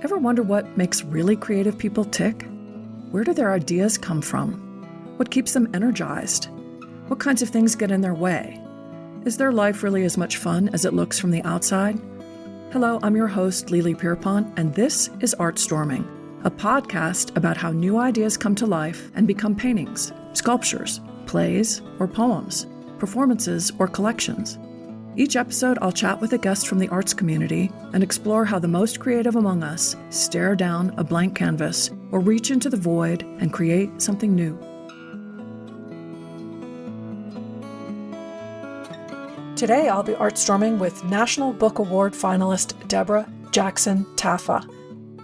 Ever wonder what makes really creative people tick? Where do their ideas come from? What keeps them energized? What kinds of things get in their way? Is their life really as much fun as it looks from the outside? Hello, I'm your host, Lily Pierpont, and this is ArtStorming, a podcast about how new ideas come to life and become paintings, sculptures, plays, or poems, performances, or collections. Each episode, I'll chat with a guest from the arts community and explore how the most creative among us stare down a blank canvas or reach into the void and create something new. Today, I'll be ArtStorming with National Book Award finalist Debora Jackson Taffa.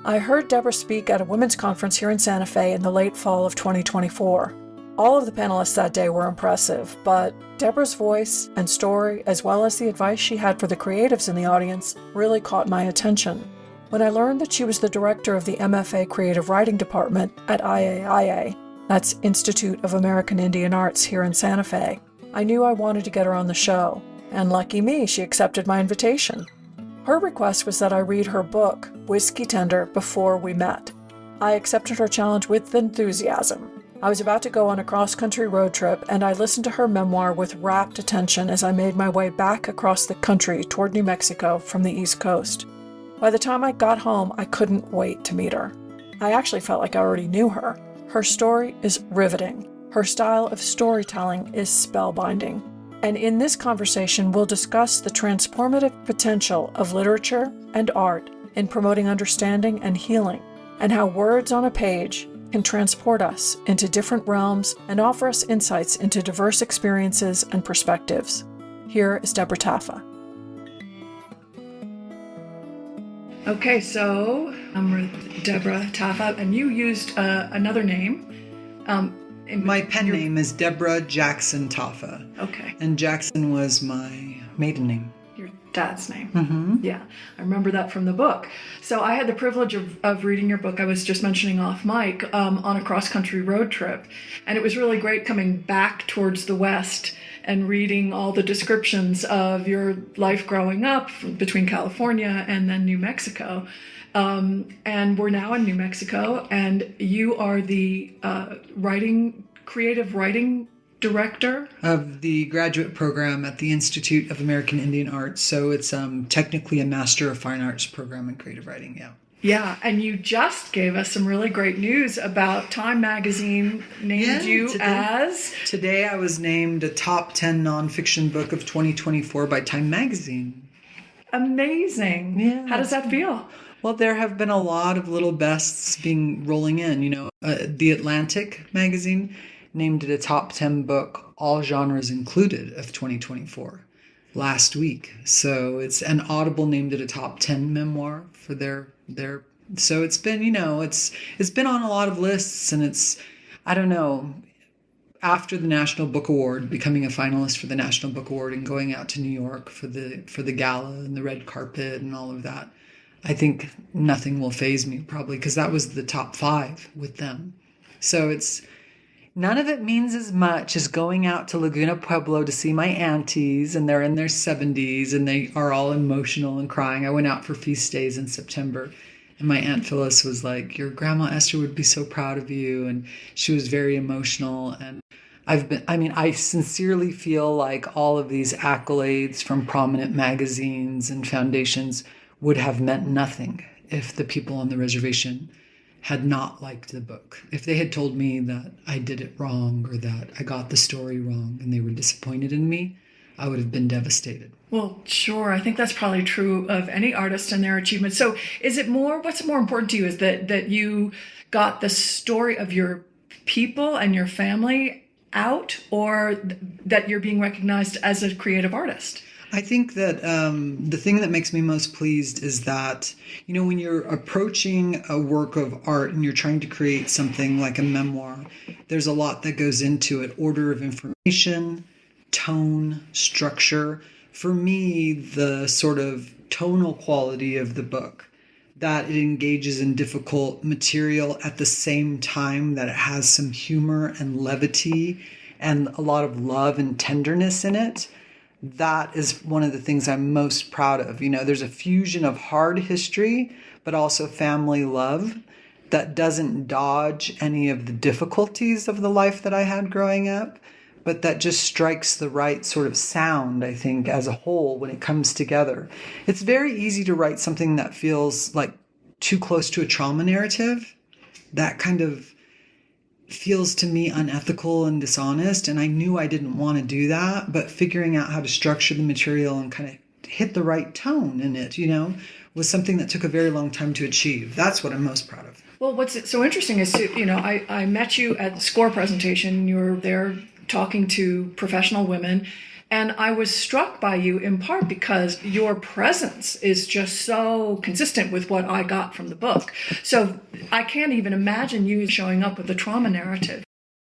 I heard Deborah speak at a women's conference here in Santa Fe in the late fall of 2024. All of the panelists that day were impressive, but Deborah's voice and story, as well as the advice she had for the creatives in the audience, really caught my attention. When I learned that she was the director of the MFA Creative Writing Department at IAIA, that's Institute of American Indian Arts here in Santa Fe, I knew I wanted to get her on the show, and lucky me, she accepted my invitation. Her request was that I read her book, Whiskey Tender, before we met. I accepted her challenge with enthusiasm. I was about to go on a cross-country road trip, and I listened to her memoir with rapt attention as I made my way back across the country toward New Mexico from the East Coast. By the time I got home, I couldn't wait to meet her. I actually felt like I already knew her. Her story is riveting. Her style of storytelling is spellbinding. And in this conversation, we'll discuss the transformative potential of literature and art in promoting understanding and healing, and how words on a page can transport us into different realms and offer us insights into diverse experiences and perspectives. Here is Debora Taffa. Okay, so I'm with Debora Taffa, and you used another name. My pen name is Debora Jackson Taffa. Okay. And Jackson was my maiden name. Your dad's name. Mm-hmm. Yeah, I remember that from the book. So I had the privilege of reading your book, I was just mentioning off mic, on a cross-country road trip. And it was really great coming back towards the West and reading all the descriptions of your life growing up between California and then New Mexico. And we're now in New Mexico, and you are the creative writing director of the graduate program at the Institute of American Indian Arts. So it's technically a Master of Fine Arts program in creative writing, yeah. Yeah, and you just gave us some really great news about Time Magazine named you as... Today I was named a top 10 nonfiction book of 2024 by Time Magazine. Amazing. Yeah. How does that feel? Well, there have been a lot of little bests rolling in. The Atlantic magazine named it a top 10 book, all genres included, of 2024 last week. So an Audible named it a top 10 memoir for their. So it's been, it's been on a lot of lists, and it's, I don't know, after the National Book Award, becoming a finalist for the National Book Award and going out to New York for the gala and the red carpet and all of that. I think nothing will faze me, probably, because that was the top 5 with them. So none of it means as much as going out to Laguna Pueblo to see my aunties, and they're in their 70s, and they are all emotional and crying. I went out for feast days in September, and my Aunt Phyllis was like, "Your Grandma Esther would be so proud of you," and she was very emotional. And I sincerely feel like all of these accolades from prominent magazines and foundations would have meant nothing if the people on the reservation had not liked the book. If they had told me that I did it wrong or that I got the story wrong and they were disappointed in me, I would have been devastated. Well, sure. I think that's probably true of any artist and their achievements. So what's more important to you is that you got the story of your people and your family out, or that you're being recognized as a creative artist? I think that the thing that makes me most pleased is that, when you're approaching a work of art and you're trying to create something like a memoir, there's a lot that goes into it. Order of information, tone, structure. For me, the sort of tonal quality of the book, that it engages in difficult material at the same time that it has some humor and levity and a lot of love and tenderness in it. that is one of the things I'm most proud of. There's a fusion of hard history, but also family love that doesn't dodge any of the difficulties of the life that I had growing up, but that just strikes the right sort of sound, I think, as a whole when it comes together. It's very easy to write something that feels like too close to a trauma narrative. That kind of feels to me unethical and dishonest, and I knew I didn't want to do that, but figuring out how to structure the material and kind of hit the right tone in it, was something that took a very long time to achieve. That's what I'm most proud of. Well, what's so interesting is, I met you at the SCORE presentation. You were there talking to professional women, and I was struck by you in part because your presence is just so consistent with what I got from the book. So I can't even imagine you showing up with a trauma narrative.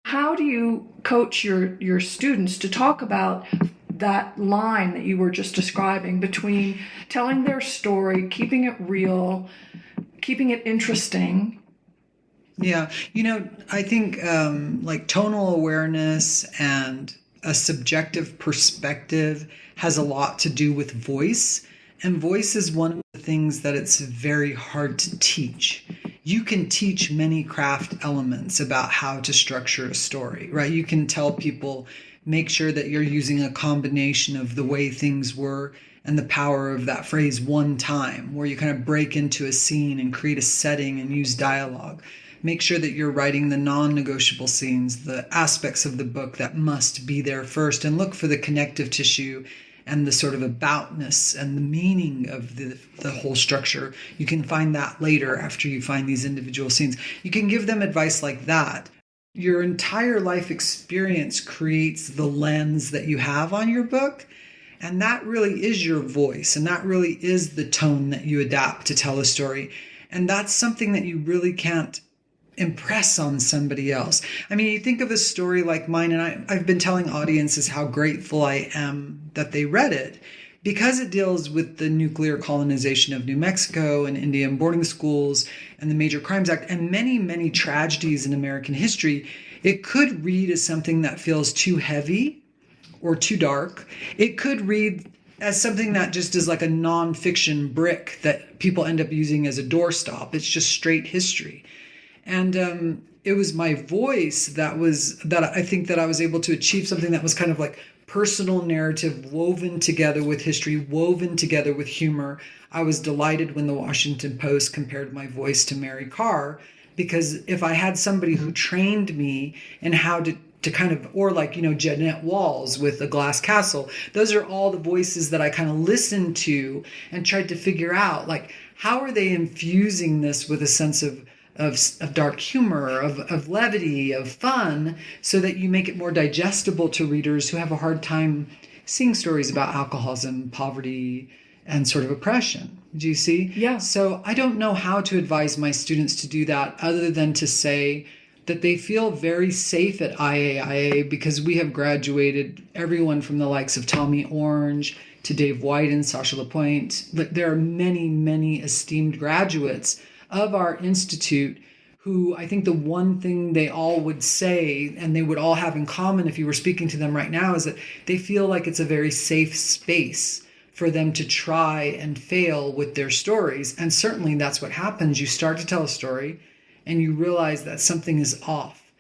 How do you coach your students to talk about that line that you were just describing between telling their story, keeping it real, keeping it interesting? Yeah, I think like tonal awareness and a subjective perspective has a lot to do with voice. And voice is one of the things that it's very hard to teach. You can teach many craft elements about how to structure a story, right? You can tell people, make sure that you're using a combination of the way things were and the power of that phrase one time, where you kind of break into a scene and create a setting and use dialogue. Make sure that you're writing the non-negotiable scenes, the aspects of the book that must be there first, and look for the connective tissue and the sort of aboutness and the meaning of the whole structure. You can find that later after you find these individual scenes. You can give them advice like that. Your entire life experience creates the lens that you have on your book. And that really is your voice. And that really is the tone that you adapt to tell a story. And that's something that you really can't impress on somebody else. I mean, you think of a story like mine, and I've been telling audiences how grateful I am that they read it, because it deals with the nuclear colonization of New Mexico and Indian boarding schools and the Major Crimes Act and many, many tragedies in American history. It could read as something that feels too heavy or too dark. It could read as something that just is like a nonfiction brick that people end up using as a doorstop. It's just straight history. And it was my voice that I think that I was able to achieve something that was kind of like personal narrative woven together with history, woven together with humor. I was delighted when the Washington Post compared my voice to Mary Karr, because if I had somebody who trained me in how to kind of, or like, Jeanette Walls with A Glass Castle, those are all the voices that I kind of listened to and tried to figure out, like, how are they infusing this with a sense of dark humor, of levity, of fun, so that you make it more digestible to readers who have a hard time seeing stories about alcoholism, poverty, and sort of oppression. Do you see? Yeah. So I don't know how to advise my students to do that other than to say that they feel very safe at IAIA because we have graduated everyone from the likes of Tommy Orange to Dave White and Sasha LaPointe. But there are many, many esteemed graduates of our institute who I think the one thing they all would say, and they would all have in common if you were speaking to them right now, is that they feel like it's a very safe space for them to try and fail with their stories. And certainly that's what happens. You start to tell a story and you realize that something is off.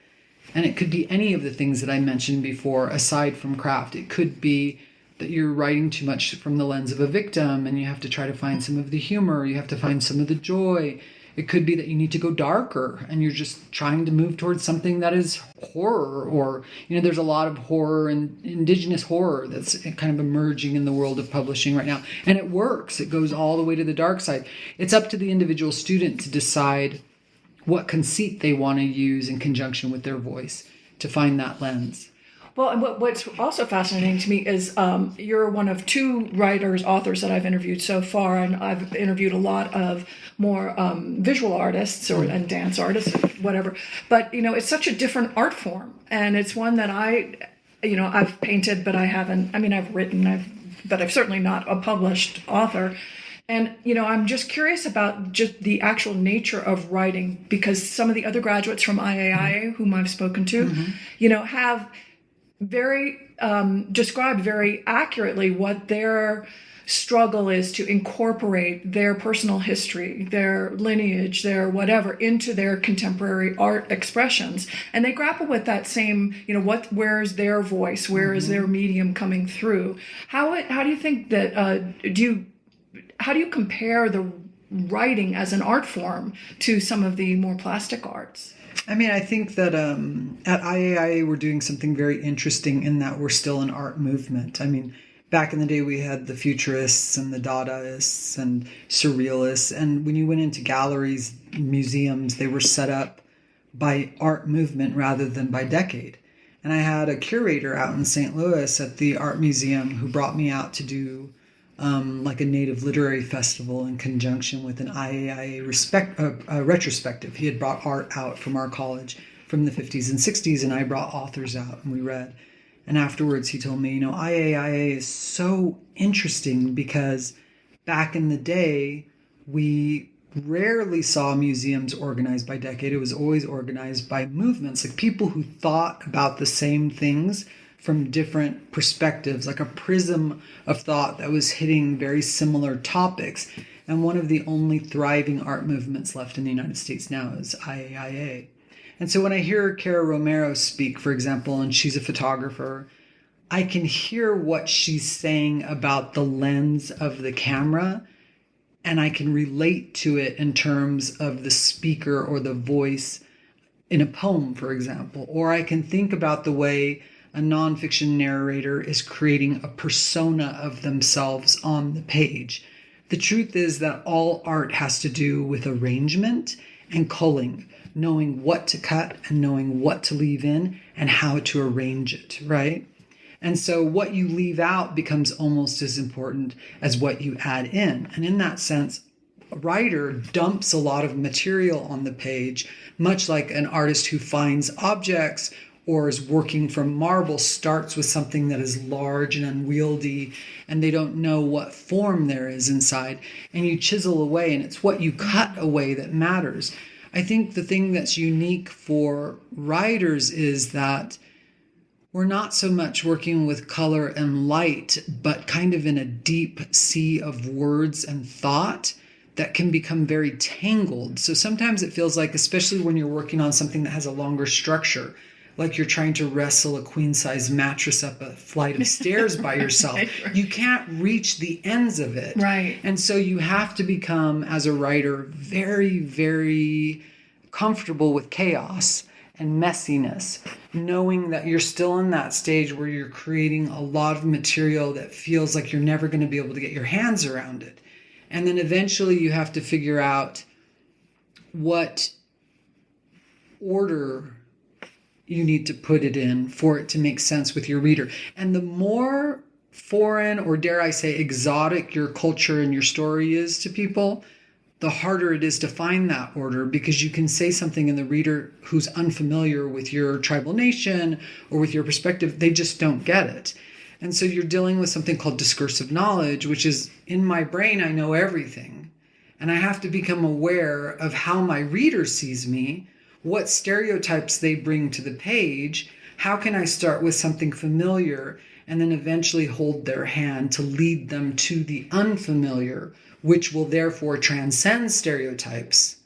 And it could be any of the things that I mentioned before, aside from craft. It could be that you're writing too much from the lens of a victim and you have to try to find some of the humor, you have to find some of the joy. It could be that you need to go darker and you're just trying to move towards something that is horror, or, there's a lot of horror and indigenous horror that's kind of emerging in the world of publishing right now. And it works. It goes all the way to the dark side. It's up to the individual student to decide what conceit they want to use in conjunction with their voice to find that lens. Well, and what's also fascinating to me is you're one of two authors that I've interviewed so far, and I've interviewed a lot of more visual artists and dance artists, whatever. But, it's such a different art form, and it's one that I've painted, but I haven't, I've written, but I'm certainly not a published author. And, I'm just curious about just the actual nature of writing, because some of the other graduates from IAIA, whom I've spoken to, have very described very accurately what their struggle is to incorporate their personal history, their lineage, their whatever into their contemporary art expressions. And they grapple with that same, where is their voice? Where is their medium coming through? How do you think that, how do you compare the writing as an art form to some of the more plastic arts? I mean, I think that at IAIA we're doing something very interesting in that we're still an art movement. I mean, back in the day we had the futurists and the Dadaists and surrealists, and when you went into galleries, museums, they were set up by art movement rather than by decade. And I had a curator out in St. Louis at the art museum who brought me out to do like a native literary festival in conjunction with an IAIA retrospective. He had brought art out from our college from the 50s and 60s, and I brought authors out and we read. And afterwards he told me, IAIA is so interesting because back in the day, we rarely saw museums organized by decade. It was always organized by movements, like people who thought about the same things from different perspectives, like a prism of thought that was hitting very similar topics. And one of the only thriving art movements left in the United States now is IAIA. And so when I hear Cara Romero speak, for example, and she's a photographer, I can hear what she's saying about the lens of the camera, and I can relate to it in terms of the speaker or the voice in a poem, for example. Or I can think about the way a nonfiction narrator is creating a persona of themselves on the page. The truth is that all art has to do with arrangement and culling, knowing what to cut and knowing what to leave in and how to arrange it, right? And so what you leave out becomes almost as important as what you add in. And in that sense, a writer dumps a lot of material on the page, much like an artist who finds objects or is working from marble starts with something that is large and unwieldy, and they don't know what form there is inside. And you chisel away, and it's what you cut away that matters. I think the thing that's unique for writers is that we're not so much working with color and light, but kind of in a deep sea of words and thought that can become very tangled. So sometimes it feels like, especially when you're working on something that has a longer structure, like you're trying to wrestle a queen-size mattress up a flight of stairs by yourself. Right. You can't reach the ends of it. Right. And so you have to become, as a writer, very, very comfortable with chaos and messiness, knowing that you're still in that stage where you're creating a lot of material that feels like you're never going to be able to get your hands around it. And then eventually you have to figure out what order you need to put it in for it to make sense with your reader. And the more foreign, or dare I say exotic, your culture and your story is to people, the harder it is to find that order, because you can say something and the reader who's unfamiliar with your tribal nation or with your perspective, they just don't get it. And so you're dealing with something called discursive knowledge, which is, in my brain, I know everything. And I have to become aware of how my reader sees me, what stereotypes they bring to the page. How can I start with something familiar and then eventually hold their hand to lead them to the unfamiliar, which will therefore transcend stereotypes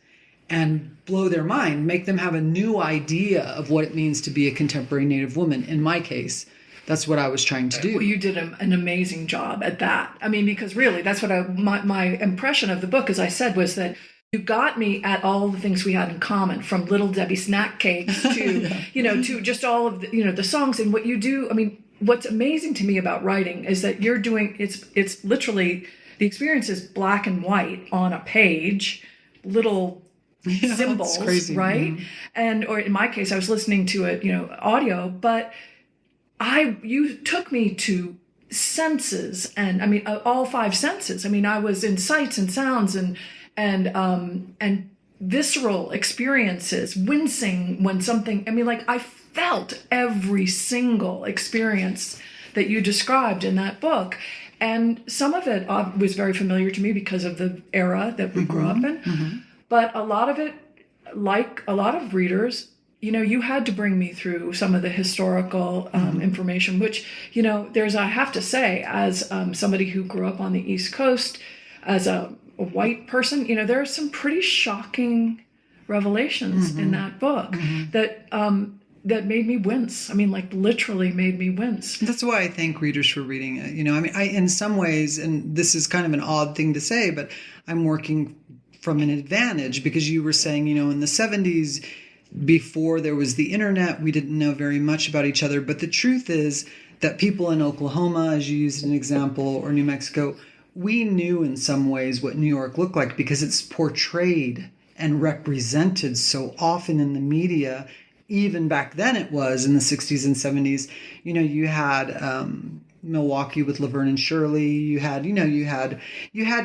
and blow their mind, make them have a new idea of what it means to be a contemporary Native woman. In my case, that's what I was trying to do. Well, you did an amazing job at that. I mean, because really, that's what my impression of the book, as I said, was that you got me at all the things we had in common, from Little Debbie snack cakes to, to just all of the, the songs and what you do. I mean, what's amazing to me about writing is that you're doing, it's literally, the experience is black and white on a page, little symbols, crazy. Right? Mm-hmm. And, or in my case, I was listening to it, audio, but you took me to senses, and I mean, all five senses. I mean, I was in sights and sounds and visceral experiences, wincing when something, I felt every single experience that you described in that book. And some of it was very familiar to me because of the era that we grew up in. Mm-hmm. But a lot of it, like a lot of readers, you had to bring me through some of the historical information, which, I have to say, as somebody who grew up on the East Coast, as a white person, there are some pretty shocking revelations in that book that made me wince. I mean, like literally made me wince. That's why I thank readers for reading it. I in some ways, and this is kind of an odd thing to say, but I'm working from an advantage because you were saying, in the 70s, before there was the internet, we didn't know very much about each other. But the truth is that people in Oklahoma, as you used an example, or New Mexico, we knew in some ways what New York looked like because it's portrayed and represented so often in the media. Even back then it was in the 60s and 70s. You had Milwaukee with Laverne and Shirley. You had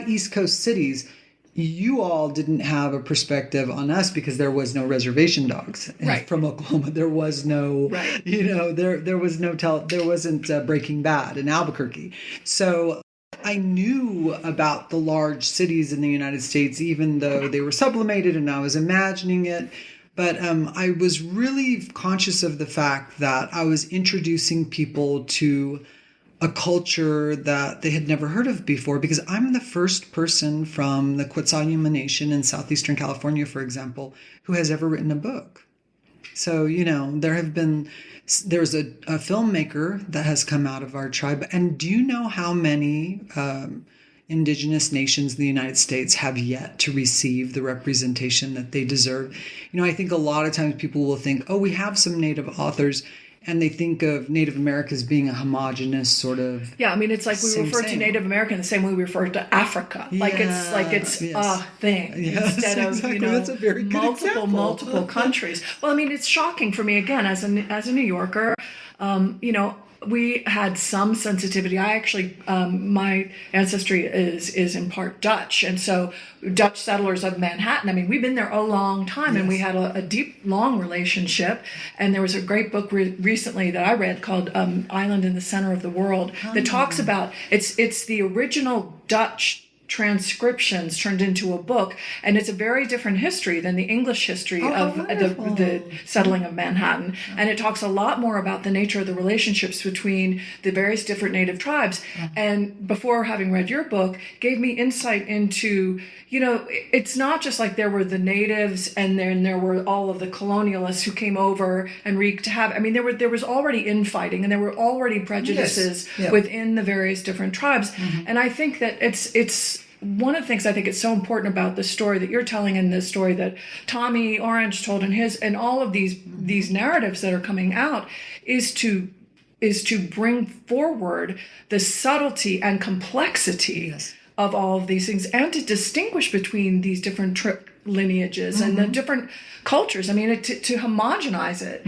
East Coast cities. You all didn't have a perspective on us because there was no reservation dogs from Oklahoma. There was no, there wasn't Breaking Bad in Albuquerque. So I knew about the large cities in the United States, even though they were sublimated and I was imagining it. But I was really conscious of the fact that I was introducing people to a culture that they had never heard of before, because I'm the first person from the Quetzalcoatl Nation in southeastern California, for example, who has ever written a book. So, there's a filmmaker that has come out of our tribe. And do you know how many indigenous nations in the United States have yet to receive the representation that they deserve? I think a lot of times people will think, oh, we have some Native authors, and they think of Native America as being a homogenous sort of. Yeah, I mean, it's like we refer to Native American the same way we refer to Africa. It's a thing instead of That's a very good multiple countries. Well, I mean, it's shocking for me again as a New Yorker. We had some sensitivity. I actually, my ancestry is in part Dutch. And so Dutch settlers of Manhattan, I mean, we've been there a long time and we had a deep, long relationship. And there was a great book recently that I read called Island in the Center of the World that talks about, it's the original Dutch transcriptions turned into a book, and it's a very different history than the English history of the settling of Manhattan. And it talks a lot more about the nature of the relationships between the various different Native tribes. And before having read your book, gave me insight into, it's not just like there were the natives and then there were all of the colonialists who came over and wreaked havoc. I mean, there was already infighting and there were already prejudices within the various different tribes. And I think that it's one of the things I think it's so important about the story that you're telling and the story that Tommy Orange told in his, and all of these narratives that are coming out is to bring forward the subtlety and complexity of all of these things and to distinguish between these different lineages and the different cultures. I mean, to homogenize it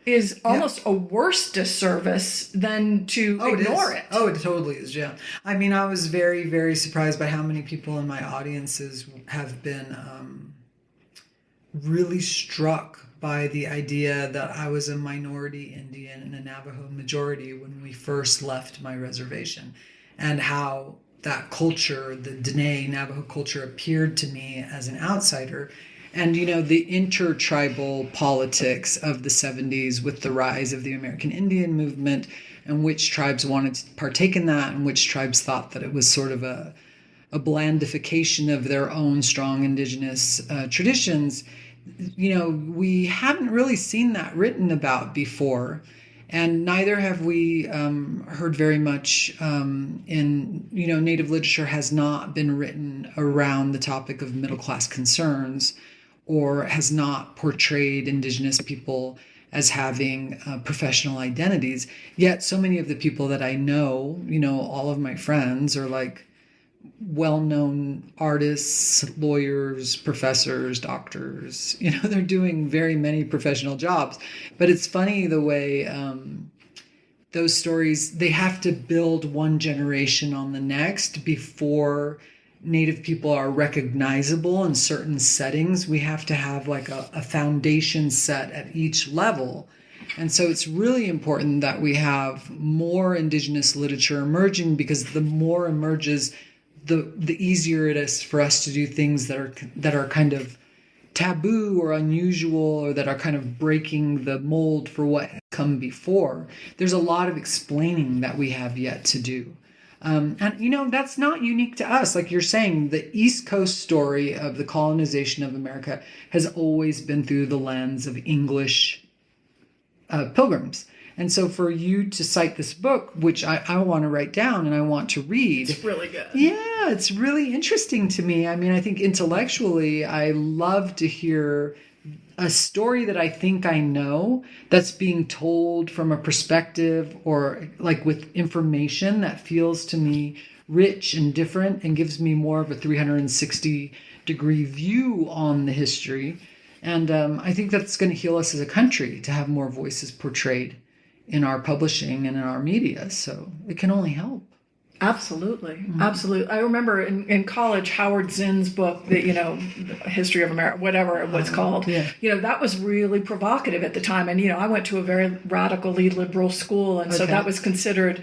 is almost a worse disservice than to ignore it. Oh, it totally is, yeah. I mean, I was very, very surprised by how many people in my audiences have been really struck by the idea that I was a minority Indian and a Navajo majority when we first left my reservation, and how that culture, the Dene Navajo culture, appeared to me as an outsider. And, the intertribal politics of the 70s with the rise of the American Indian movement, and which tribes wanted to partake in that and which tribes thought that it was sort of a blandification of their own strong indigenous traditions. We haven't really seen that written about before. And neither have we heard very much in, Native literature has not been written around the topic of middle-class concerns, or has not portrayed indigenous people as having professional identities. Yet so many of the people that I know, all of my friends are like well-known artists, lawyers, professors, doctors. They're doing very many professional jobs. But it's funny the way those stories, they have to build one generation on the next before Native people are recognizable in certain settings. We have to have like a foundation set at each level. And so it's really important that we have more indigenous literature emerging, because the more emerges, the easier it is for us to do things that are kind of taboo or unusual or that are kind of breaking the mold for what has come before, there's a lot of explaining that we have yet to do. And, that's not unique to us. Like you're saying, the East Coast story of the colonization of America has always been through the lens of English pilgrims. And so for you to cite this book, which I want to write down and I want to read. It's really good. Yeah, it's really interesting to me. I mean, I think intellectually, I love to hear a story that I think I know that's being told from a perspective or like with information that feels to me rich and different and gives me more of a 360-degree view on the history. And I think that's going to heal us as a country to have more voices portrayed in our publishing and in our media. So it can only help. Absolutely. Mm-hmm. Absolutely. I remember in college, Howard Zinn's book, the History of America, whatever it was called, that was really provocative at the time. And, I went to a very radically liberal school. And so that was considered,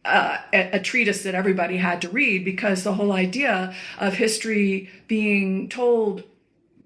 a treatise that everybody had to read, because the whole idea of history being told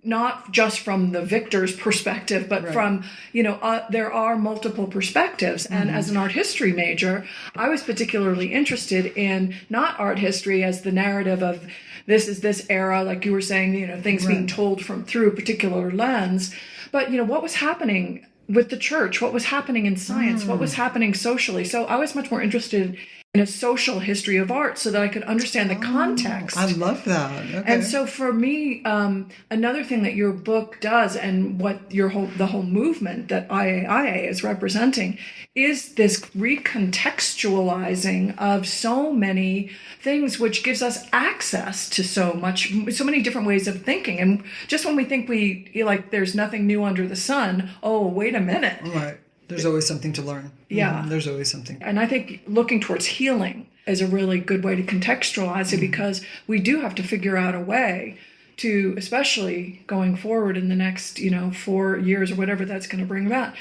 not just from the victor's perspective, but from, there are multiple perspectives. And as an art history major, I was particularly interested in not art history as the narrative of this is this era, like you were saying, things being told through a particular lens, but, what was happening with the church, what was happening in science, what was happening socially. So I was much more interested in a social history of art so that I could understand the context. I love that. Okay. And so for me, another thing that your book does, and what the whole movement that IAIA is representing, is this recontextualizing of so many things, which gives us access to so many different ways of thinking. And just when we think there's nothing new under the sun, oh, wait a minute. Right. There's always something to learn. Yeah. There's always something. And I think looking towards healing is a really good way to contextualize it, because we do have to figure out a way to, especially going forward in the next, 4 years or whatever that's going to bring about,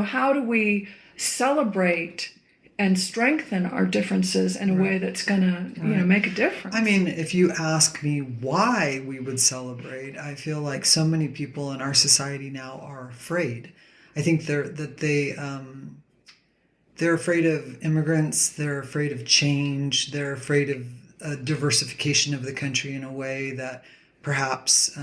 how do we celebrate and strengthen our differences in a way that's going to, make a difference? I mean, if you ask me why we would celebrate, I feel like so many people in our society now are afraid. I think they're afraid of immigrants. They're afraid of change. They're afraid of diversification of the country in a way that perhaps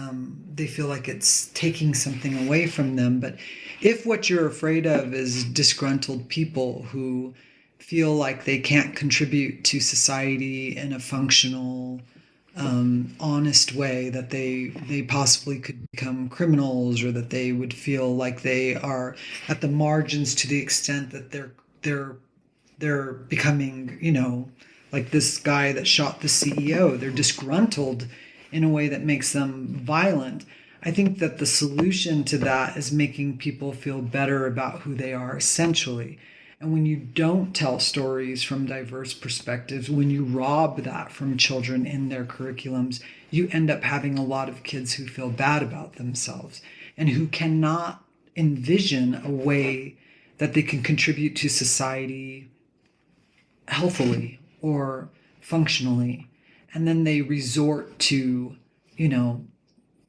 they feel like it's taking something away from them. But if what you're afraid of is disgruntled people who feel like they can't contribute to society in a functional, honest way, that they possibly could become criminals, or that they would feel like they are at the margins to the extent that they're becoming, like this guy that shot the CEO. They're disgruntled in a way that makes them violent. I think that the solution to that is making people feel better about who they are essentially. And when you don't tell stories from diverse perspectives, when you rob that from children in their curriculums, you end up having a lot of kids who feel bad about themselves and who cannot envision a way that they can contribute to society healthily or functionally. And then they resort to,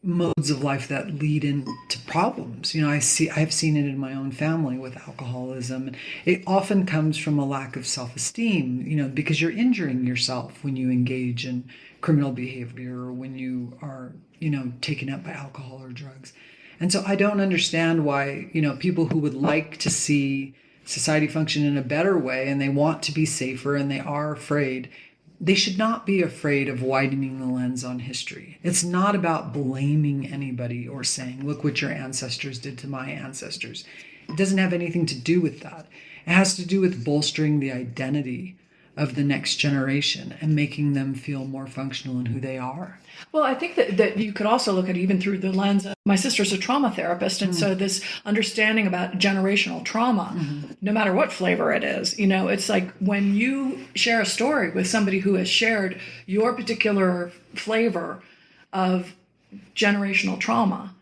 modes of life that lead into problems. I've seen it in my own family with alcoholism. It often comes from a lack of self-esteem, because you're injuring yourself when you engage in criminal behavior, or when you are, taken up by alcohol or drugs. And so I don't understand why, people who would like to see society function in a better way, and they want to be safer, and they are afraid, they should not be afraid of widening the lens on history. It's not about blaming anybody or saying, look what your ancestors did to my ancestors. It doesn't have anything to do with that. It has to do with bolstering the identity of the next generation and making them feel more functional in who they are. Well, I think that you could also look at it even through the lens of, my sister's a trauma therapist, and so this understanding about generational trauma, no matter what flavor it is, it's like when you share a story with somebody who has shared your particular flavor of generational trauma,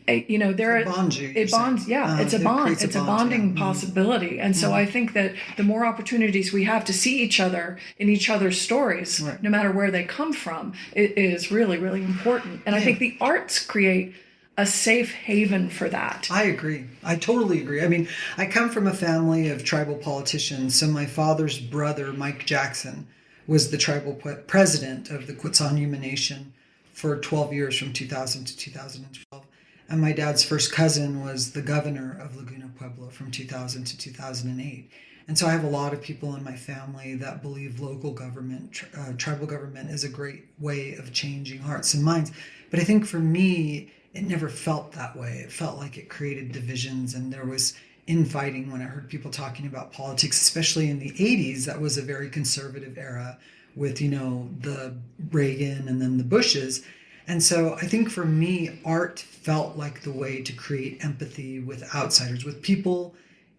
there bonds you. It bonds. Yeah, it's a bond. It's a bonding possibility. And so I think that the more opportunities we have to see each other in each other's stories, no matter where they come from, it is really, really important. And I think the arts create a safe haven for that. I agree. I totally agree. I mean, I come from a family of tribal politicians. So my father's brother, Mike Jackson, was the tribal president of the Quetzalcoatl Nation for 12 years, from 2000 to 2012. And my dad's first cousin was the governor of Laguna Pueblo from 2000 to 2008. And so I have a lot of people in my family that believe local government, tribal government, is a great way of changing hearts and minds. But I think for me, it never felt that way. It felt like it created divisions, and there was infighting when I heard people talking about politics, especially in the 80s. That was a very conservative era with, the Reagan and then the Bushes. And so I think for me, art felt like the way to create empathy with outsiders, with people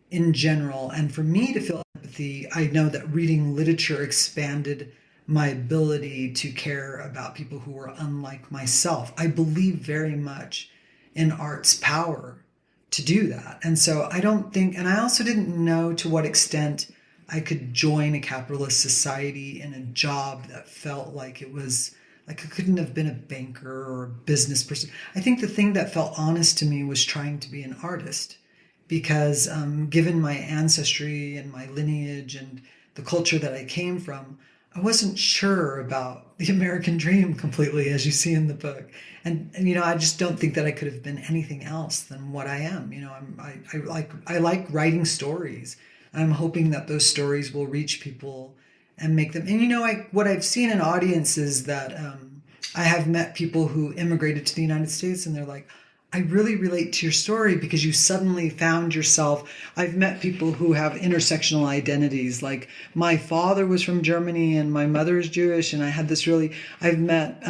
in general. And for me to feel empathy, I know that reading literature expanded my ability to care about people who were unlike myself. I believe very much in art's power to do that. And so I don't think, and I also didn't know to what extent I could join a capitalist society in a job that felt like it was, like I couldn't have been a banker or a business person. I think the thing that felt honest to me was trying to be an artist, because given my ancestry and my lineage and the culture that I came from, I wasn't sure about the American dream completely, as you see in the book. And I just don't think that I could have been anything else than what I am. I like writing stories. And I'm hoping that those stories will reach people and make them. And what I've seen in audiences that I have met people who immigrated to the United States, and they're like, I really relate to your story because you suddenly found yourself. I've met people who have intersectional identities. Like my father was from Germany and my mother is Jewish. And I've met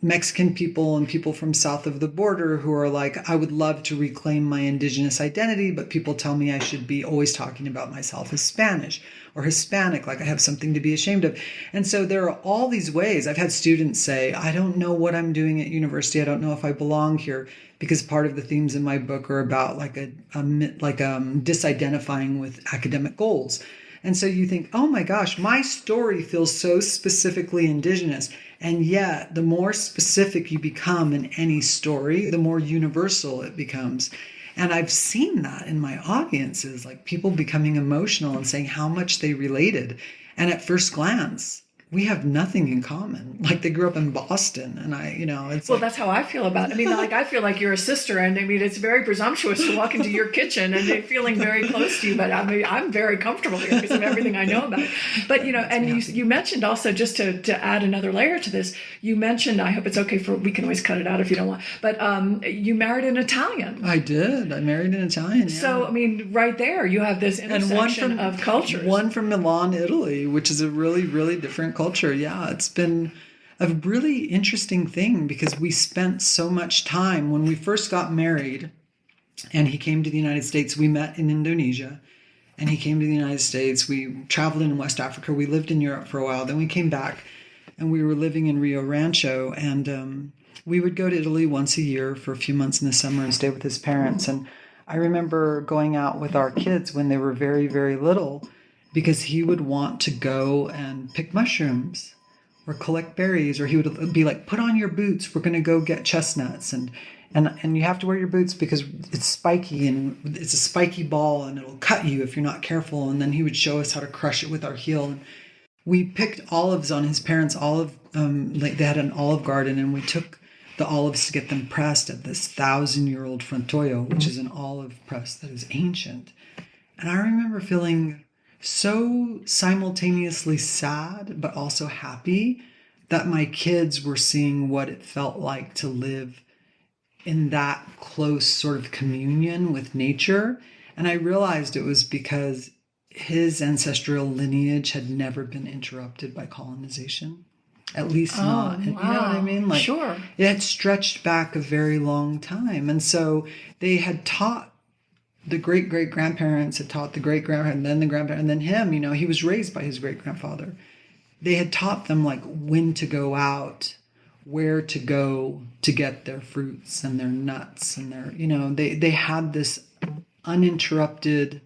Mexican people and people from south of the border who are like, I would love to reclaim my indigenous identity, but people tell me I should be always talking about myself as Spanish or Hispanic, like I have something to be ashamed of. And so there are all these ways. I've had students say, I don't know what I'm doing at university. I don't know if I belong here. Because part of the themes in my book are about disidentifying with academic goals. And so you think, oh my gosh, my story feels so specifically indigenous. And yet the more specific you become in any story, the more universal it becomes. And I've seen that in my audiences, like people becoming emotional and saying how much they related. And at first glance, we have nothing in common. Like they grew up in Boston, and it's well, that's how I feel about it. I mean, I feel like you're a sister, and it's very presumptuous to walk into your kitchen and feeling very close to you. But I'm very comfortable here because of everything I know about it. But you mentioned also, just to add another layer to this, you mentioned, I hope it's okay we can always cut it out if you don't want. But you married an Italian. I did. I married an Italian. Yeah. So right there, you have this intersection of cultures. One from Milan, Italy, which is a really, really different culture. Yeah, it's been a really interesting thing because we spent so much time when we first got married and he came to the United States. We met in Indonesia and he came to the United States. We traveled in West Africa. We lived in Europe for a while. Then we came back and we were living in Rio Rancho, and we would go to Italy once a year for a few months in the summer and stay with his parents. And I remember going out with our kids when they were very, very little, because he would want to go and pick mushrooms or collect berries, or he would be like, put on your boots, we're going to go get chestnuts. And you have to wear your boots because it's spiky and it's a spiky ball and it'll cut you if you're not careful. And then he would show us how to crush it with our heel. And we picked olives on his parents' they had an olive garden, and we took the olives to get them pressed at this 1,000-year-old frontoio, which is an olive press that is ancient. And I remember feeling so simultaneously sad, but also happy that my kids were seeing what it felt like to live in that close sort of communion with nature. And I realized it was because his ancestral lineage had never been interrupted by colonization. At least not. Wow. You know what I mean? Like, sure. It had stretched back a very long time. And so they had taught the great-great-grandparents had taught the great-grandparent, and then the grandparent, and then him, he was raised by his great-grandfather. They had taught them like when to go out, where to go to get their fruits and their nuts and their, they had this uninterrupted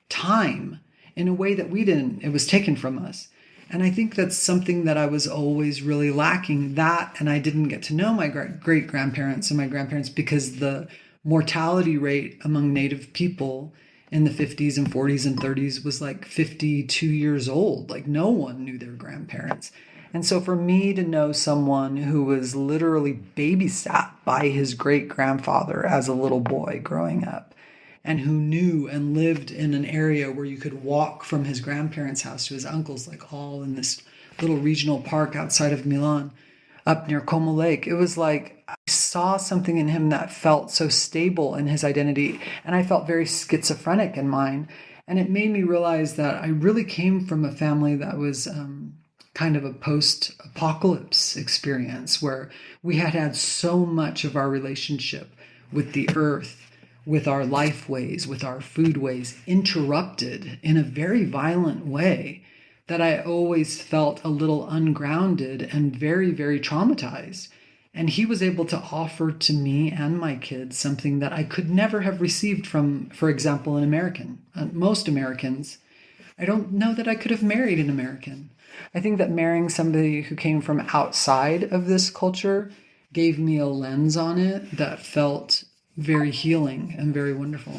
time in a way that we didn't. It was taken from us. And I think that's something that I was always really lacking, that, and I didn't get to know my great-grandparents and my grandparents because the mortality rate among Native people in the 50s and 40s and 30s was like 52 years old. Like no one knew their grandparents. And so for me to know someone who was literally babysat by his great-grandfather as a little boy growing up, and who knew and lived in an area where you could walk from his grandparents' house to his uncle's, like all in this little regional park outside of Milan, up near Como Lake. It was like I saw something in him that felt so stable in his identity, and I felt very schizophrenic in mine. And it made me realize that I really came from a family that was kind of a post-apocalypse experience, where we had had so much of our relationship with the earth, with our life ways, with our food ways, interrupted in a very violent way, that I always felt a little ungrounded and very, very traumatized. And he was able to offer to me and my kids something that I could never have received from, for example, an American. Most Americans, I don't know that I could have married an American. I think that marrying somebody who came from outside of this culture gave me a lens on it that felt very healing and very wonderful.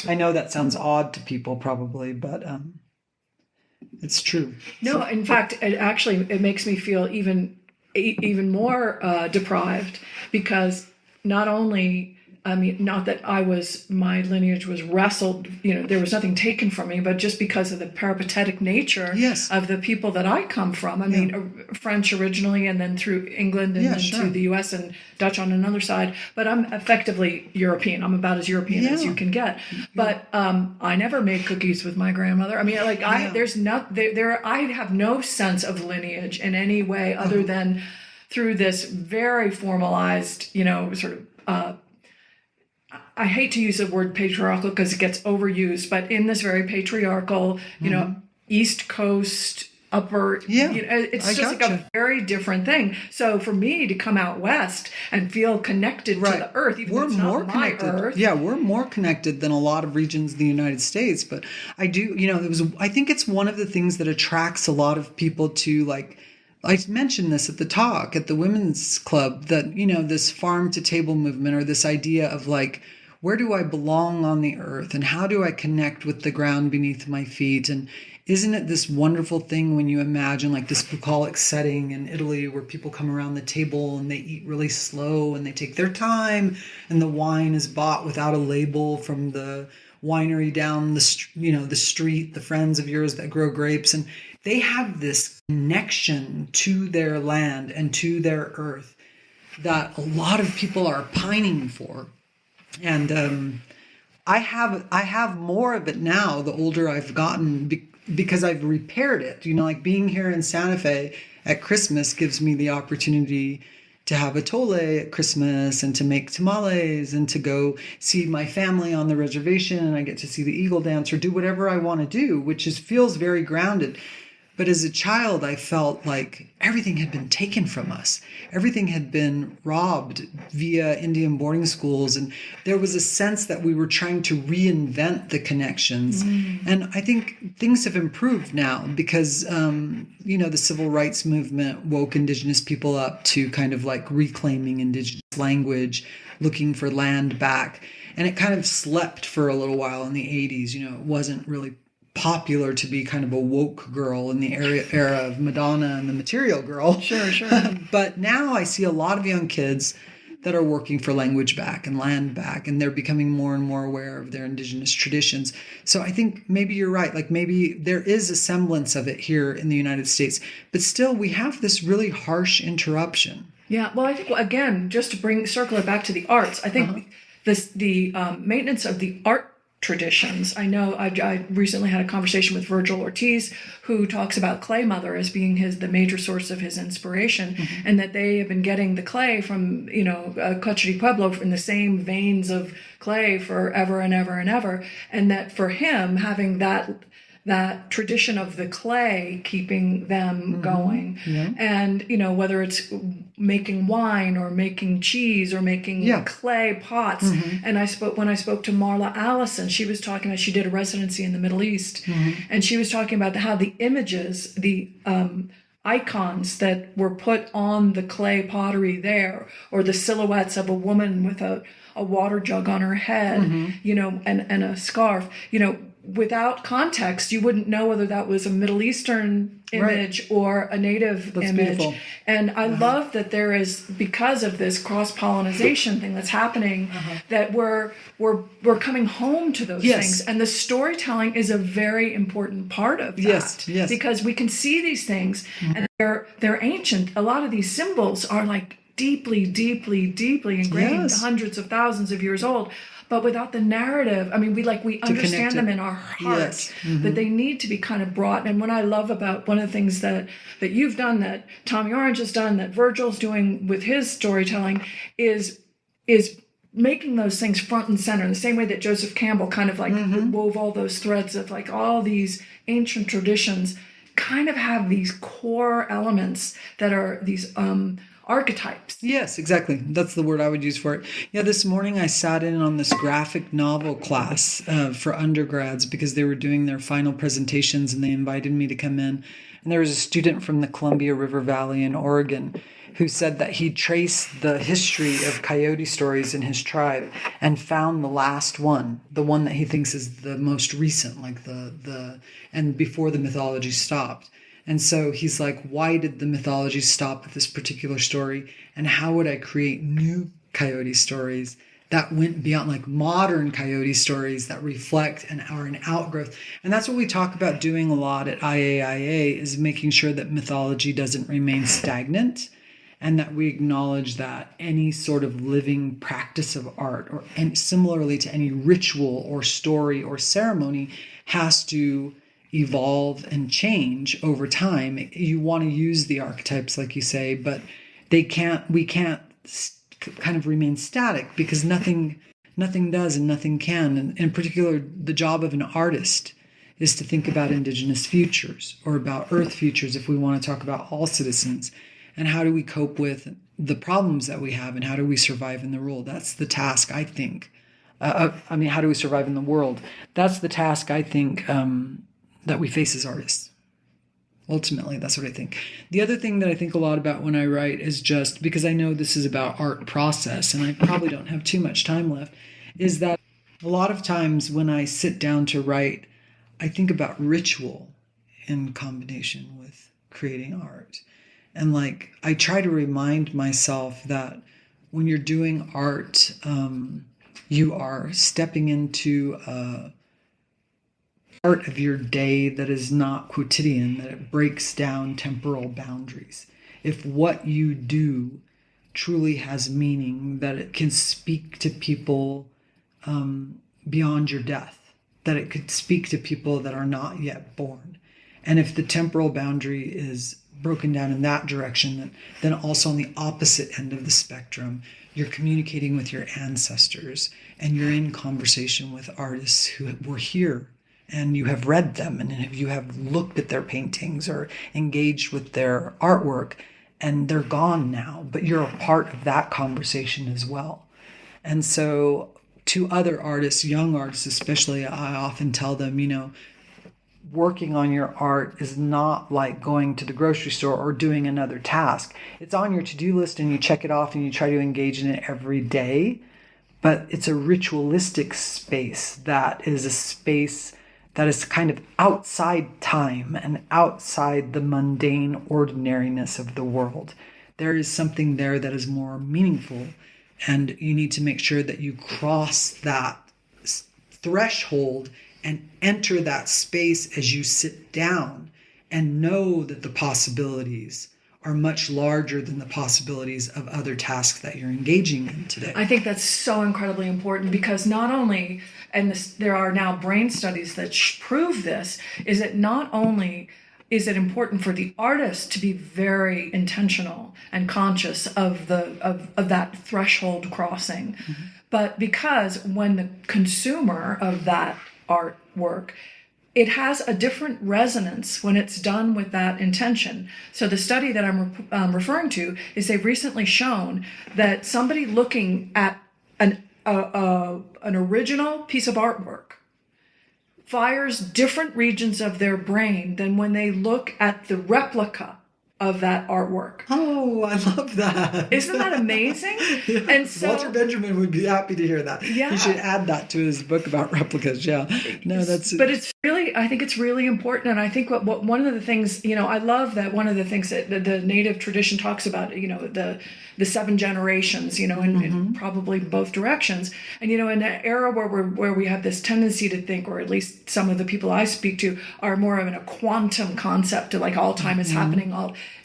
I know that sounds odd to people probably, but it's true. No, in fact, it makes me feel even more deprived, because not only, not that my lineage was wrestled, there was nothing taken from me, but just because of the peripatetic nature of the people that I come from. French originally, and then through England, and then to the U.S. and Dutch on another side. But I'm effectively European. I'm about as European as you can get. But I never made cookies with my grandmother. I have no sense of lineage in any way other than through this very formalized, sort of. I hate to use the word patriarchal because it gets overused, but in this very patriarchal, East Coast, upper, it's just like a very different thing. So for me to come out West and feel connected to the earth, even though it's not my earth. Yeah, we're more connected than a lot of regions in the United States. But I do, I think it's one of the things that attracts a lot of people to, like, I mentioned this at the talk at the women's club, that, this farm to table movement, or this idea of like, where do I belong on the earth, and how do I connect with the ground beneath my feet? And isn't it this wonderful thing when you imagine like this bucolic setting in Italy where people come around the table and they eat really slow and they take their time, and the wine is bought without a label from the winery down the street, the friends of yours that grow grapes, and they have this connection to their land and to their earth that a lot of people are pining for. And I have more of it now the older I've gotten, because I've repaired it. Like being here in Santa Fe at Christmas gives me the opportunity to have a tole at Christmas, and to make tamales, and to go see my family on the reservation, and I get to see the eagle dance or do whatever I want to do, which feels very grounded. But as a child, I felt like everything had been taken from us. Everything had been robbed via Indian boarding schools. And there was a sense that we were trying to reinvent the connections. And I think things have improved now because, the civil rights movement woke Indigenous people up to kind of like reclaiming Indigenous language, looking for land back. And it kind of slept for a little while in the 80s. It wasn't really popular to be kind of a woke girl in the era of Madonna and the Material Girl. Sure. But now I see a lot of young kids that are working for language back and land back, and they're becoming more and more aware of their Indigenous traditions. So I think maybe you're right. Like maybe there is a semblance of it here in the United States, but still we have this really harsh interruption. Yeah. Well, I think, again, just to circle it back to the arts, I think the maintenance of the art traditions. I know I recently had a conversation with Virgil Ortiz, who talks about Clay Mother as being the major source of his inspiration, and that they have been getting the clay from, Coche de Pueblo in the same veins of clay forever and ever and ever. And that for him, having that that tradition of the clay keeping them going. Yeah. And, whether it's making wine or making cheese or making clay pots. And when I spoke to Marla Allison, she was talking about, she did a residency in the Middle East, and she was talking about how the images, the icons that were put on the clay pottery there, or the silhouettes of a woman with a water jug on her head, and a scarf, without context, you wouldn't know whether that was a Middle Eastern image or a native image. Beautiful. And I love that there is, because of this cross-pollination thing that's happening, that we're coming home to those things. And the storytelling is a very important part of that. Yes. Because we can see these things, and they're ancient. A lot of these symbols are like deeply, deeply, deeply ingrained, hundreds of thousands of years old. But without the narrative, I mean, we understand them in our hearts, but they need to be kind of brought. And what I love about one of the things that you've done, that Tommy Orange has done, that Virgil's doing with his storytelling, is making those things front and center in the same way that Joseph Campbell kind of like wove all those threads of like all these ancient traditions kind of have these core elements that are these archetypes. Yes, exactly. That's the word I would use for it. Yeah, this morning I sat in on this graphic novel class for undergrads because they were doing their final presentations, and they invited me to come in. And there was a student from the Columbia River Valley in Oregon who said that he traced the history of coyote stories in his tribe and found the last one, the one that he thinks is the most recent, like and before the mythology stopped. And so he's like, why did the mythology stop at this particular story? And how would I create new coyote stories that went beyond, like modern coyote stories that reflect and are an outgrowth? And that's what we talk about doing a lot at IAIA, is making sure that mythology doesn't remain stagnant, and that we acknowledge that any sort of living practice of art, and similarly to any ritual or story or ceremony, has to evolve and change over time. You want to use the archetypes, like you say, but we can't kind of remain static, because nothing does and nothing can. And in particular, the job of an artist is to think about indigenous futures, or about earth futures, if we want to talk about all citizens. And how do we cope with the problems that we have, and how do we survive in the world? That's the task, I think. How do we survive in the world? That's the task, I think, that we face as artists. Ultimately, that's what I think. The other thing that I think a lot about when I write is, just because I know this is about art process, and I probably don't have too much time left, is that a lot of times when I sit down to write, I think about ritual in combination with creating art. And like, I try to remind myself that when you're doing art, you are stepping into a part of your day that is not quotidian, that it breaks down temporal boundaries. If what you do truly has meaning, that it can speak to people beyond your death, that it could speak to people that are not yet born. And if the temporal boundary is broken down in that direction, then also on the opposite end of the spectrum, you're communicating with your ancestors, and you're in conversation with artists who were here, and you have read them, and you have looked at their paintings or engaged with their artwork, and they're gone now, but you're a part of that conversation as well. And so to other artists, young artists especially, I often tell them, working on your art is not like going to the grocery store or doing another task. It's on your to-do list, and you check it off, and you try to engage in it every day. But it's a ritualistic space that is a space that is kind of outside time and outside the mundane ordinariness of the world. There is something there that is more meaningful, and you need to make sure that you cross that threshold and enter that space as you sit down, and know that the possibilities are much larger than the possibilities of other tasks that you're engaging in today. I think that's so incredibly important, because not only, and there are now brain studies that prove this, is that not only is it important for the artist to be very intentional and conscious of that threshold crossing, but because when the consumer of that artwork it has a different resonance when it's done with that intention. So the study that I'm referring to is they've recently shown that somebody looking at an original piece of artwork fires different regions of their brain than when they look at the replica of that artwork. Oh, I love that. Isn't that amazing? Yeah. And so Walter Benjamin would be happy to hear that. Yeah. He should add that to his book about replicas. Yeah. No, But it's really, I think it's really important. And I think what one of the things, I love that one of the things that the native tradition talks about, the 7 generations, in probably both directions. And, in an era where we have this tendency to think, or at least some of the people I speak to are more of in a quantum concept to like all time is happening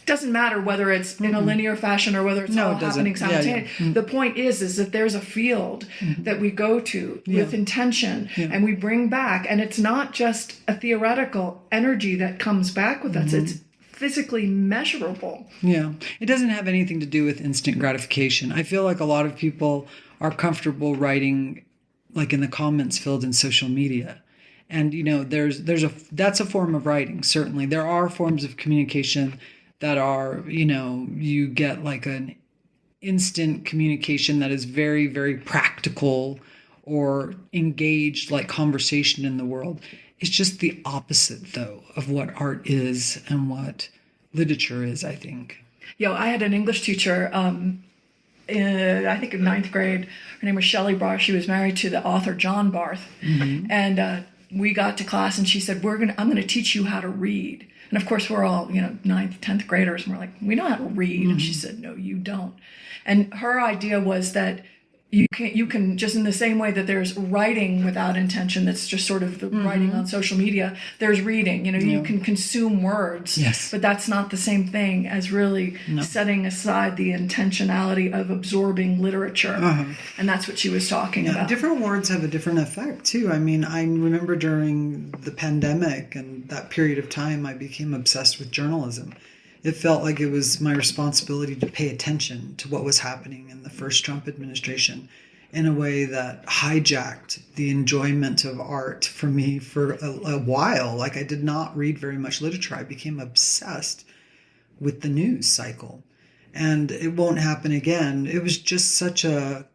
it doesn't matter whether it's in a linear fashion or whether it's all happening simultaneously. Yeah. The point is that there's a field that we go to with intention and we bring back, and it's not just a theoretical energy that comes back with us. It's physically measurable. Yeah. It doesn't have anything to do with instant gratification. I feel like a lot of people are comfortable writing like in the comments field in social media. And, that's a form of writing, certainly. There are forms of communication that are, you get like an instant communication that is very, very practical or engaged like conversation in the world. It's just the opposite, though, of what art is and what literature is, I think. I had an English teacher, I think in 9th grade. Her name was Shelley Barth. She was married to the author John Barth. And we got to class and she said, I'm going to teach you how to read. And of course, we're all, 9th, 10th graders. And we're like, we know how to read. And she said, no, you don't. And her idea was that you can just in the same way that there's writing without intention, that's just sort of the writing on social media, there's reading, you can consume words, but that's not the same thing as really setting aside the intentionality of absorbing literature. And that's what she was talking about. Different words have a different effect too. I mean, I remember during the pandemic and that period of time, I became obsessed with journalism. It felt like it was my responsibility to pay attention to what was happening in the first Trump administration in a way that hijacked the enjoyment of art for me for a while. Like I did not read very much literature. I became obsessed with the news cycle. And it won't happen again. It was just it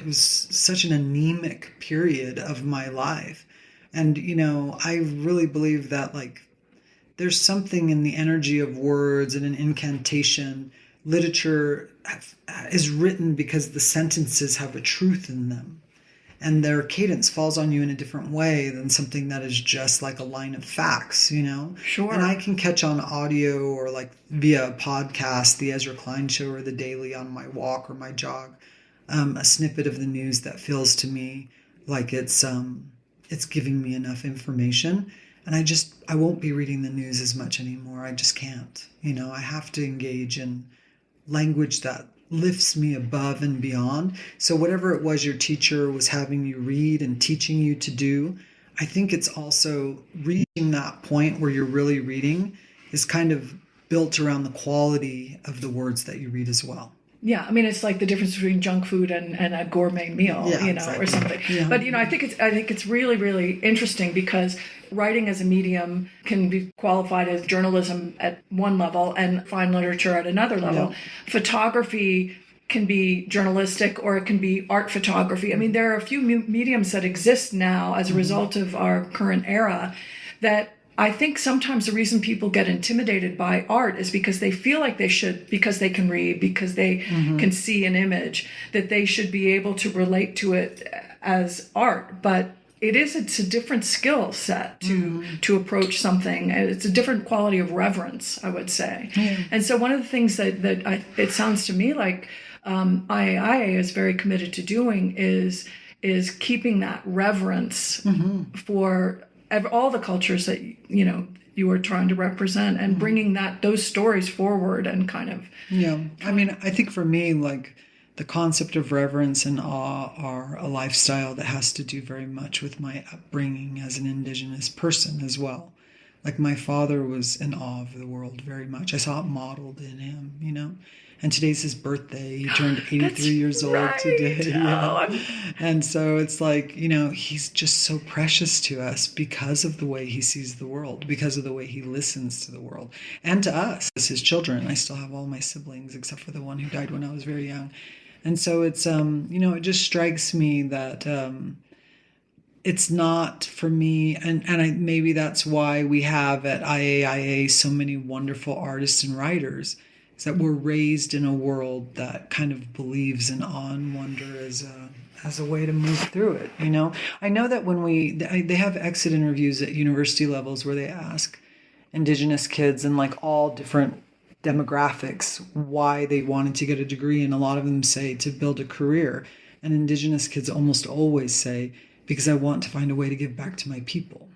was such an anemic period of my life. And, I really believe that there's something in the energy of words and an incantation. Literature is written because the sentences have a truth in them. And their cadence falls on you in a different way than something that is just like a line of facts, Sure. And I can catch on audio or via a podcast, the Ezra Klein Show or the Daily on my walk or my jog, a snippet of the news that feels to me like it's giving me enough information. And I won't be reading the news as much anymore. I just can't. I have to engage in language that lifts me above and beyond. So whatever it was your teacher was having you read and teaching you to do, I think it's also reaching that point where you're really reading is kind of built around the quality of the words that you read as well. Yeah, I mean, it's like the difference between junk food and a gourmet meal, exactly. or something. Yeah. But, I think it's really, really interesting because writing as a medium can be qualified as journalism at one level and fine literature at another level. Yeah. Photography can be journalistic or it can be art photography. I mean, there are a few mediums that exist now as a result of our current era that I think sometimes the reason people get intimidated by art is because they feel like they should, because they can read, because they can see an image, that they should be able to relate to it as art. But it's a different skill set to approach something. It's a different quality of reverence, I would say. Mm-hmm. And so one of the things that it sounds to me like IAIA is very committed to doing is keeping that reverence for all the cultures that you are trying to represent and bringing those stories forward and kind of I mean, I think for me, the concept of reverence and awe are a lifestyle that has to do very much with my upbringing as an indigenous person as well. Like my father was in awe of the world very much. I saw it modeled in him, And today's his birthday. He turned 83 years old right. today. Yeah. Oh, And so it's like, you know, he's just so precious to us because of the way he sees the world, because of the way he listens to the world, and to us as his children. I still have all my siblings except for the one who died when I was very young. And so it's, you know, it just strikes me that it's not for me, and maybe that's why we have at IAIA so many wonderful artists and writers, is that we're raised in a world that kind of believes in awe and wonder as a way to move through it. You know, I know that when they have exit interviews at university levels where they ask indigenous kids and like all different demographics why they wanted to get a degree, and a lot of them say to build a career, and indigenous kids almost always say, because I want to find a way to give back to my people.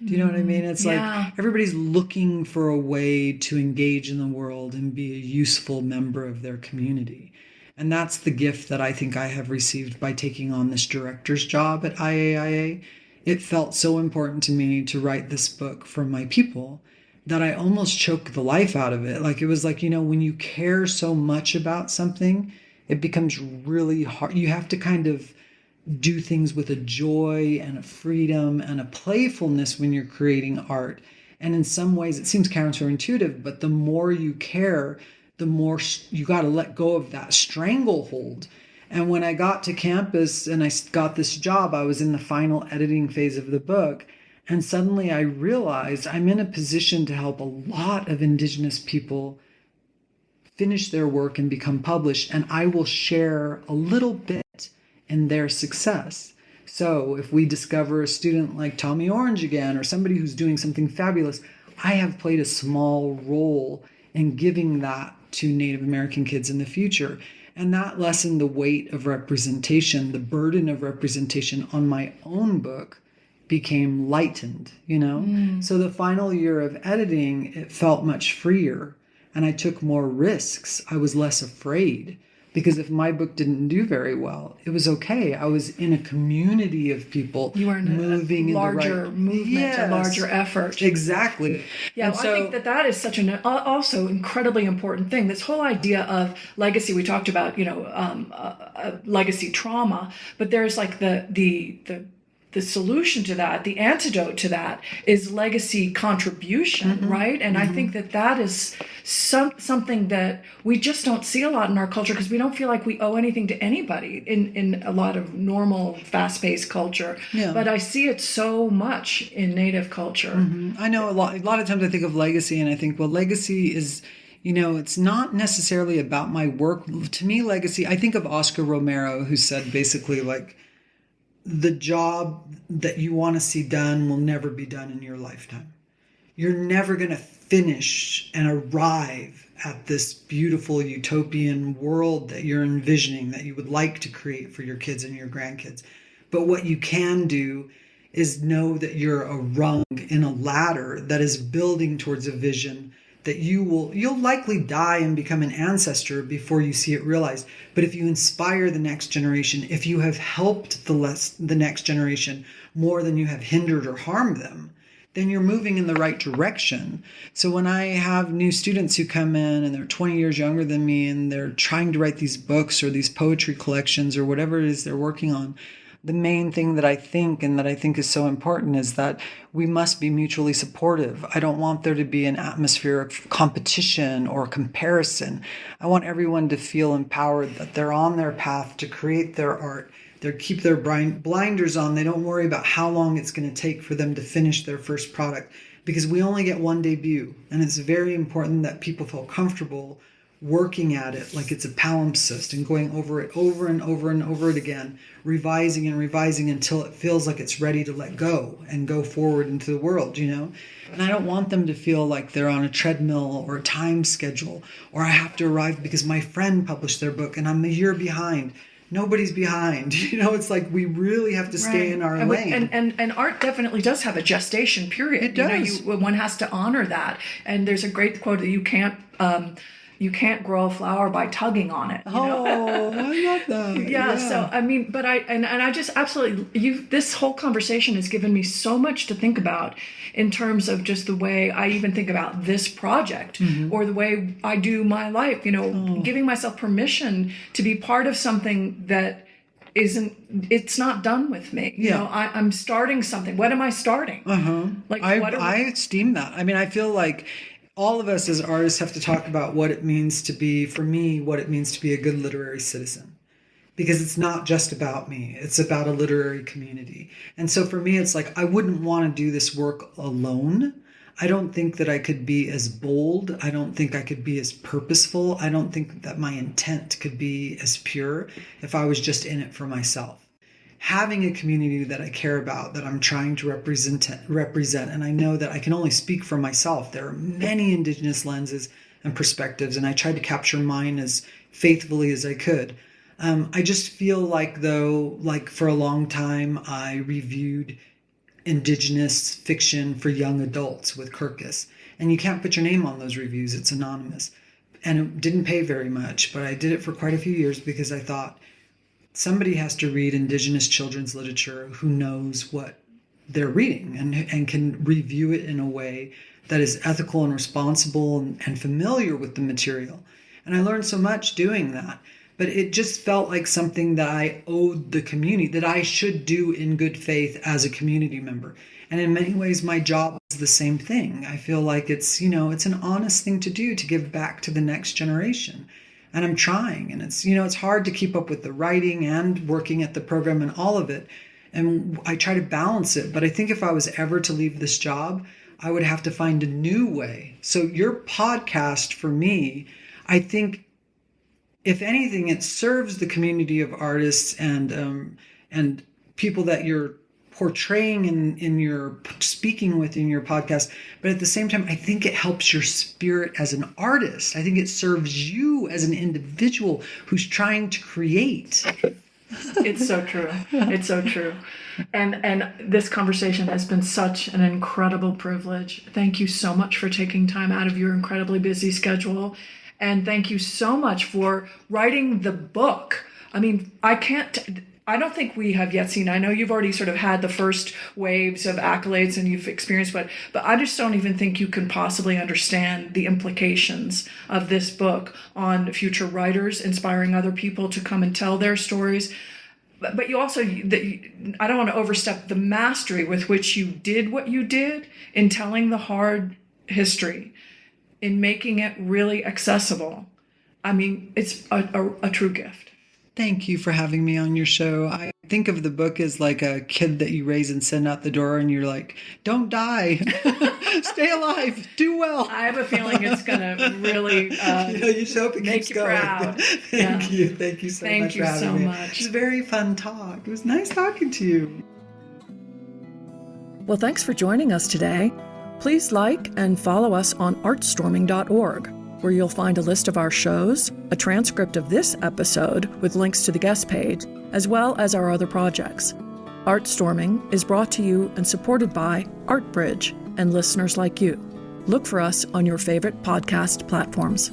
Do you know what I mean? It's like everybody's looking for a way to engage in the world and be a useful member of their community. And that's the gift that I think I have received by taking on this director's job at IAIA. It felt so important to me to write this book for my people that I almost choked the life out of it. Like, it was like, you know, when you care so much about something, it becomes really hard. You have to kind of do things with a joy and a freedom and a playfulness when you're creating art. And in some ways it seems counterintuitive, but the more you care, the more you got to let go of that stranglehold. And when I got to campus and I got this job, I was in the final editing phase of the book. And suddenly I realized I'm in a position to help a lot of indigenous people finish their work and become published. And I will share a little bit in their success. So if we discover a student like Tommy Orange again, or somebody who's doing something fabulous, I have played a small role in giving that to Native American kids in the future. And that lessened the weight of representation, the burden of representation on my own book became lightened, you know? So the final year of editing, it felt much freer, and I took more risks. I was less afraid. Because if my book didn't do very well, it was okay. I was in a community of people. You were in moving a larger movement, a larger effort. Exactly. Yeah, well, I think that is such an also incredibly important thing. This whole idea of legacy, we talked about, you know, legacy trauma, but there's like the solution to that, the antidote to that is legacy contribution, right? And I think that is something that we just don't see a lot in our culture, because we don't feel like we owe anything to anybody in a lot of normal, fast-paced culture. Yeah. But I see it so much in Native culture. I know a lot of times I think of legacy and I think, well, legacy is, you know, it's not necessarily about my work. To me, legacy, I think of Oscar Romero, who said basically like, the job that you want to see done will never be done in your lifetime. You're never going to finish and arrive at this beautiful utopian world that you're envisioning, that you would like to create for your kids and your grandkids. But what you can do is know that you're a rung in a ladder that is building towards a vision that you'll likely die and become an ancestor before you see it realized. But if you inspire the next generation, if you have helped the next generation more than you have hindered or harmed them, then you're moving in the right direction. So when I have new students who come in and they're 20 years younger than me and they're trying to write these books or these poetry collections or whatever it is they're working on, the main thing that I think is so important is that we must be mutually supportive. I don't want there to be an atmosphere of competition or comparison. I want everyone to feel empowered that they're on their path to create their art. They keep their blinders on. They don't worry about how long it's going to take for them to finish their first product, because we only get one debut. And it's very important that people feel comfortable working at it like it's a palimpsest and going over it over and over and over it again, revising and revising until it feels like it's ready to let go and go forward into the world, you know? And I don't want them to feel like they're on a treadmill or a time schedule, or I have to arrive because my friend published their book and I'm a year behind. Nobody's behind. You know, it's like we really have to stay in our lane. And art definitely does have a gestation period. It does. You know, one has to honor that. And there's a great quote that you can't grow a flower by tugging on it. Oh, I love that. Yeah. So, I mean, but I just absolutely, this whole conversation has given me so much to think about in terms of just the way I even think about this project or the way I do my life, giving myself permission to be part of something that it's not done with me. I'm starting something. What am I starting? I esteem that. I mean, I feel like all of us as artists have to talk about what it means to be, for me, what it means to be a good literary citizen. Because it's not just about me. It's about a literary community. And so for me, it's like, I wouldn't want to do this work alone. I don't think that I could be as bold. I don't think I could be as purposeful. I don't think that my intent could be as pure if I was just in it for myself. Having a community that I care about, that I'm trying to represent, and I know that I can only speak for myself. There are many indigenous lenses and perspectives, and I tried to capture mine as faithfully as I could. I just feel like, though, like for a long time, I reviewed indigenous fiction for young adults with Kirkus. And you can't put your name on those reviews. It's anonymous. And it didn't pay very much, but I did it for quite a few years because I thought somebody has to read indigenous children's literature who knows what they're reading and can review it in a way that is ethical and responsible and familiar with the material. And I learned so much doing that. But it just felt like something that I owed the community, that I should do in good faith as a community member. And in many ways, my job is the same thing. I feel like it's an honest thing to do, to give back to the next generation. And I'm trying. And it's hard to keep up with the writing and working at the program and all of it. And I try to balance it. But I think if I was ever to leave this job, I would have to find a new way. So your podcast, for me, I think, if anything, it serves the community of artists and people that you're portraying in your speaking with in your podcast. But at the same time, I think it helps your spirit as an artist. I think it serves you as an individual who's trying to create. It's so true. It's so true. And this conversation has been such an incredible privilege. Thank you so much for taking time out of your incredibly busy schedule. And thank you so much for writing the book. I mean, I don't think we have yet seen, I know you've already sort of had the first waves of accolades and you've experienced but I just don't even think you can possibly understand the implications of this book on future writers, inspiring other people to come and tell their stories. But you also, I don't want to overstep the mastery with which you did what you did in telling the hard history, in making it really accessible. I mean, it's a true gift. Thank you for having me on your show. I think of the book as like a kid that you raise and send out the door and you're like, don't die, stay alive, do well. I have a feeling it's going to really you just hope it make keeps you going. Proud. Thank you so much for having me. Thank you so much. It was a very fun talk. It was nice talking to you. Well, thanks for joining us today. Please like and follow us on ArtStorming.org, where you'll find a list of our shows, a transcript of this episode with links to the guest page, as well as our other projects. ArtStorming is brought to you and supported by ArtBridge and listeners like you. Look for us on your favorite podcast platforms.